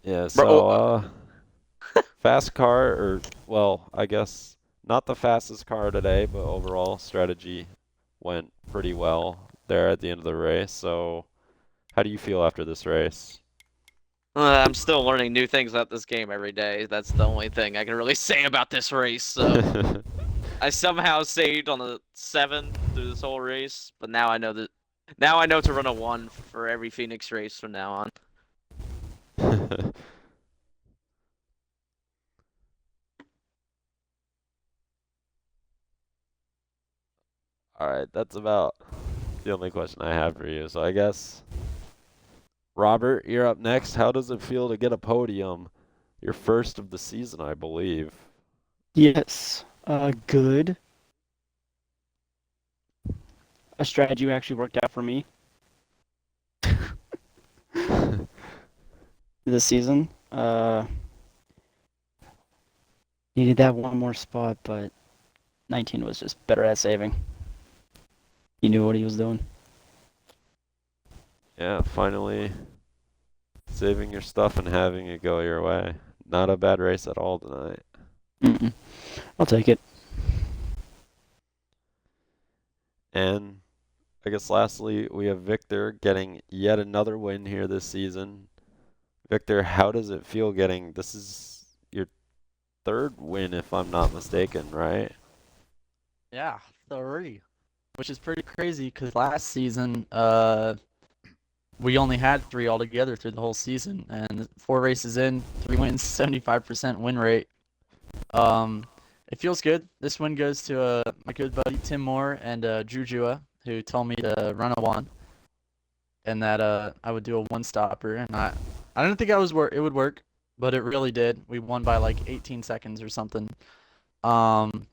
Yeah, bro. so fast car, or well, I guess not the fastest car today, but overall strategy went pretty well there at the end of the race. So how do you feel after this race? I'm still learning new things about this game every day. That's the only thing I can really say about this race. So I somehow stayed on the 7 through this whole race, but now I know that now I know to run a 1 for every Phoenix race from now on. All right, that's about the only question I have for you. So I guess, Robert, you're up next. How does it feel to get a podium? Your first of the season, I believe. Yes, good. A strategy actually worked out for me this season. Needed that one more spot, but 19 was just better at saving. He knew what he was doing. Yeah, finally saving your stuff and having it go your way. Not a bad race at all tonight. Mm-mm. I'll take it. And I guess lastly, we have Victor getting yet another win here this season. Victor, how does it feel getting, this is your third win if I'm not mistaken, right? Yeah, 3, which is pretty crazy because last season, we only had 3 altogether through the whole season, and 4 races in, 3 wins, 75% win rate. Um, it feels good. This win goes to my good buddy Tim Moore and Jujua, who told me to run a 1, and that I would do a 1-stopper, and I didn't think it would work, but it really did. We won by like 18 seconds or something. Um,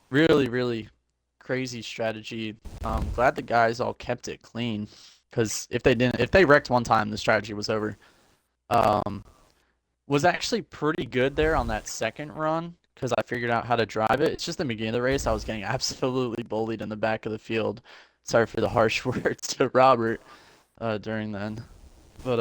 really, really crazy strategy. Glad the guys all kept it clean, because if they wrecked one time, the strategy was over. Um, was actually pretty good there on that second run, because I figured out how to drive it. It's just the beginning of the race, I was getting absolutely bullied in the back of the field. Sorry for the harsh words to Robert during then, but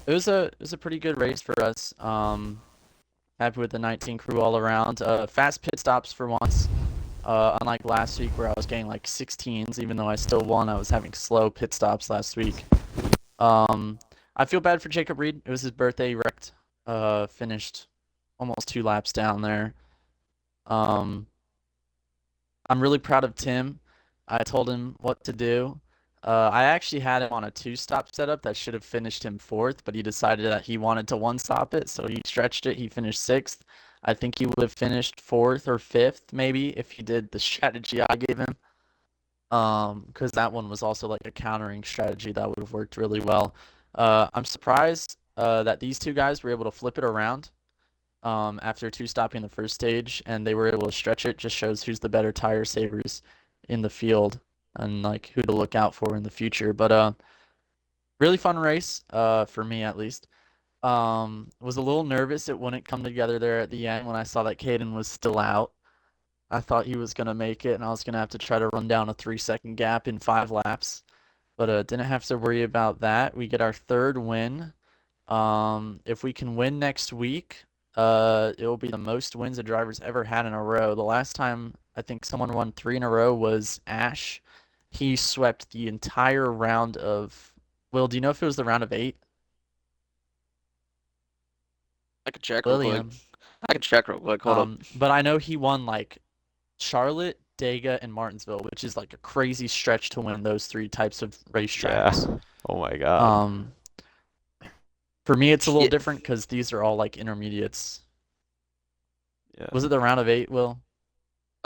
it was a pretty good race for us. Happy with the 19 crew all around. Fast pit stops for once. Unlike last week where I was getting like 16s, even though I still won, I was having slow pit stops last week. I feel bad for Jacob Reed. It was his birthday. He wrecked. Finished almost 2 laps down there. Um, I'm really proud of Tim. I told him what to do. I actually had him on a 2-stop setup that should have finished him 4th, but he decided that he wanted to 1-stop it, so he stretched it. He finished 6th. I think he would have finished 4th or 5th maybe if he did the strategy I gave him. Because that one was also like a countering strategy that would have worked really well. I'm surprised that these 2 guys were able to flip it around after 2-stopping the first stage, and they were able to stretch it. Just shows who's the better tire savers in the field and like who to look out for in the future. But really fun race for me at least. Was a little nervous it wouldn't come together there at the end when I saw that Caden was still out. I thought he was gonna make it, and I was gonna have to try to run down a 3-second gap in 5 laps, but didn't have to worry about that. We get our 3rd win. If we can win next week, it will be the most wins a driver's ever had in a row. The last time I think someone won 3 in a row was Ash. He swept the entire round of. Will, do you know if it was the round of 8? I can check real quick. William. I can check real quick. Hold up. But I know he won like Charlotte, Dega, and Martinsville, which is like a crazy stretch to win those 3 types of racetracks. Yeah. Oh my God. For me, it's a little Yeah. different because these are all like intermediates. Yeah. Was it the round of 8, Will?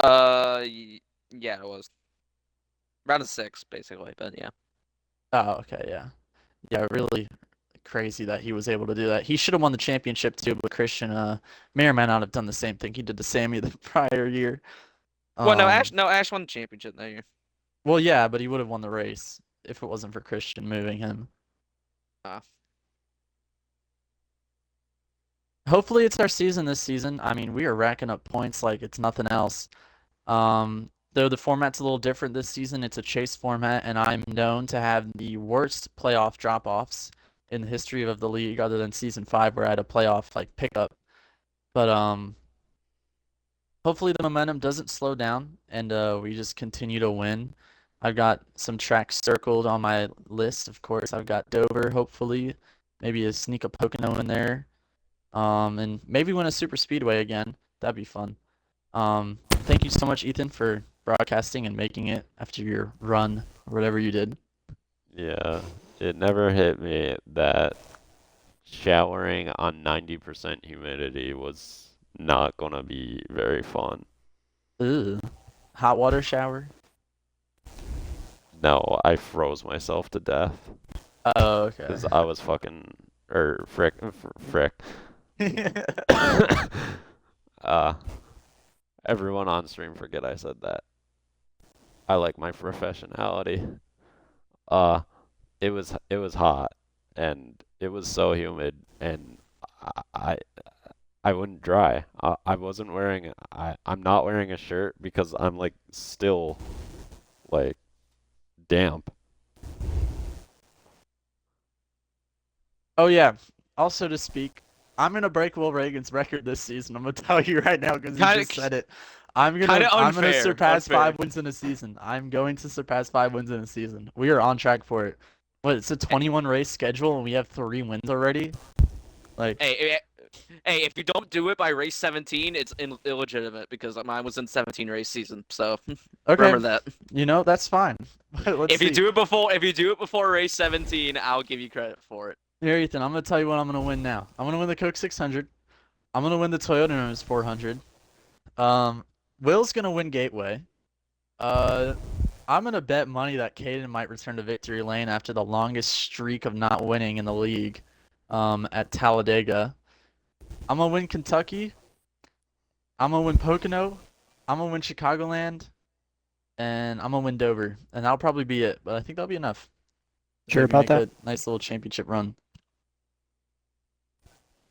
Yeah, it was round of 6 basically, but yeah. Oh, okay, yeah. Yeah, really crazy that he was able to do that. He should have won the championship too, but Christian may or may not have done the same thing he did to Sammy the prior year. Well, no, Ash won the championship that year. Well, yeah, but he would have won the race if it wasn't for Christian moving him. Ah. Hopefully it's our season this season. I mean, we are racking up points like it's nothing else. Though the format's a little different this season, it's a chase format, and I'm known to have the worst playoff drop-offs in the history of the league, other than season 5 where I had a playoff like pickup. But hopefully the momentum doesn't slow down and we just continue to win. I've got some tracks circled on my list. Of course, I've got Dover, hopefully, maybe a sneak a Pocono in there, and maybe win a super speedway again. That'd be fun. Thank you so much, Ethan, for broadcasting and making it after your run or whatever you did. Yeah, it never hit me that showering on 90% humidity was not gonna be very fun. Ugh. Hot water shower. No, I froze myself to death Oh, okay. because I was fucking frick. Everyone on stream forget I said that. I like my professionality. It was hot and it was so humid and I I wouldn't dry. I wasn't wearing I'm not wearing a shirt because I'm like still like damp. Oh yeah. Also to speak, I'm gonna break Will Reagan's record this season. I'm gonna tell you right now because you Kinda- just said it. I'm kinda gonna unfair, surpass unfair. 5 wins in a season. I'm going to surpass 5 wins in a season. We are on track for it. What? It's a 21 race schedule and we have 3 wins already. Like, Hey, if you don't do it by race 17, it's illegitimate because mine was in 17 race season. So okay, remember that. you know that's fine. Let's If you see. do it before race 17, I'll give you credit for it. Here, Ethan, I'm gonna tell you what I'm gonna win now. I'm gonna win the Coke 600. I'm gonna win the Toyota News 400. Will's gonna win Gateway. I'm gonna bet money that Caden might return to victory lane after the longest streak of not winning in the league. At Talladega. I'm gonna win Kentucky. I'm gonna win Pocono. I'm gonna win Chicagoland, and I'm gonna win Dover, and that'll probably be it. But I think that'll be enough. Sure Maybe about make that? a nice little championship run.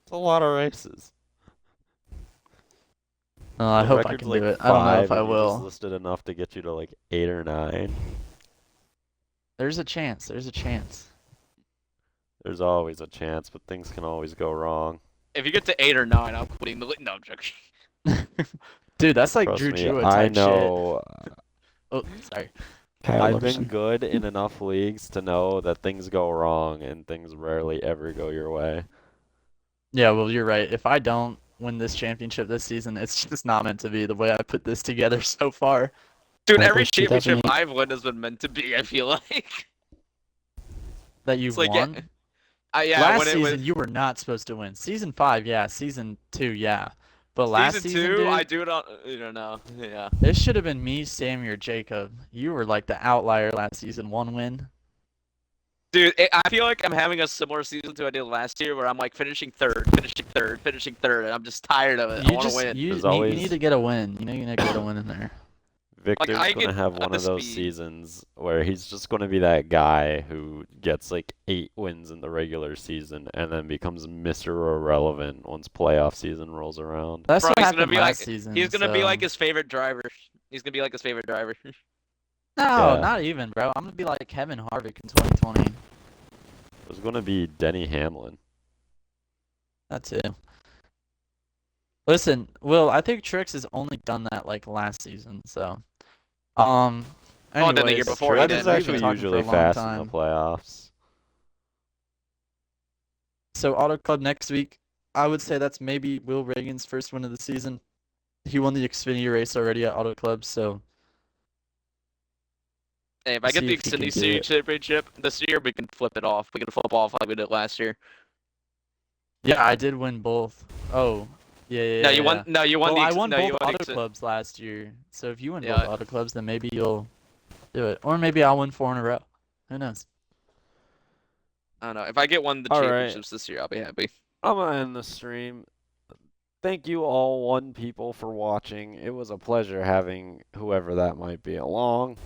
It's a lot of races. I The hope I record's can like do it. I don't know 5 if I and you just will. listed enough to get you to like 8 or 9. There's a chance. There's a chance. There's always a chance, but things can always go wrong. If you get to 8 or 9, I'm quitting the league. No, I'm joking. Dude, that's like Trust Drew me, Jewett I type know. shit. Oh, sorry. Kyle I've been Larson. good in enough leagues to know that things go wrong and things rarely ever go your way. Yeah, well, you're right. If I don't win this championship this season, it's just not meant to be the way I put this together so far. Dude, Like every those championship 2008. I've won has been meant to be, I feel like. That you've It's like, won. yeah, Last when it season, was you were not supposed to win. Season 5, yeah. Season 2, yeah. But last season season, 2, dude, I do it on, you don't know, yeah. it should have been me, Sammy, or Jacob. You were like the outlier last season. 1 win. Dude, I feel like I'm having a similar season to I did last year, where I'm like finishing third, and I'm just tired of it. I want to win. You There's need always- to get a win. You know you need to get a win in there. Victor's I gonna get have up one to of those speed. seasons where he's just gonna be that guy who gets like 8 wins in the regular season and then becomes Mr. Irrelevant once playoff season rolls around. That's Bro, what he's gonna happened be last like- season. He's gonna be so- like his favorite driver. He's gonna be like his favorite driver. No, Yeah. not even, bro. I'm gonna be like Kevin Harvick in 2020. There's gonna be Denny Hamlin. That too. Listen, Will, I think Trix has only done that like last season, so. Oh, then the year anyways, before he Trent did. is We've been actually talking for a usually long fast in time. the playoffs. So Auto Club next week, I would say that's maybe Will Reagan's first win of the season. He won the Xfinity race already at Auto Club, so Hey, if I See get the if he can do Xfinity it. Championship this year, we can flip it off. We can flip off like we did last year. yeah, I did win both. Oh, yeah. No, you won. No, you won Well, the. I won no, you both won Auto the, Clubs last year, so if you win Yeah. both Auto Clubs, then maybe you'll do it, or maybe I'll win 4 in a row. Who knows? I don't know. If I get one of the All right. championships this year, I'll be happy. I'm gonna end the stream. Thank you all 1 people for watching. It was a pleasure having whoever that might be along.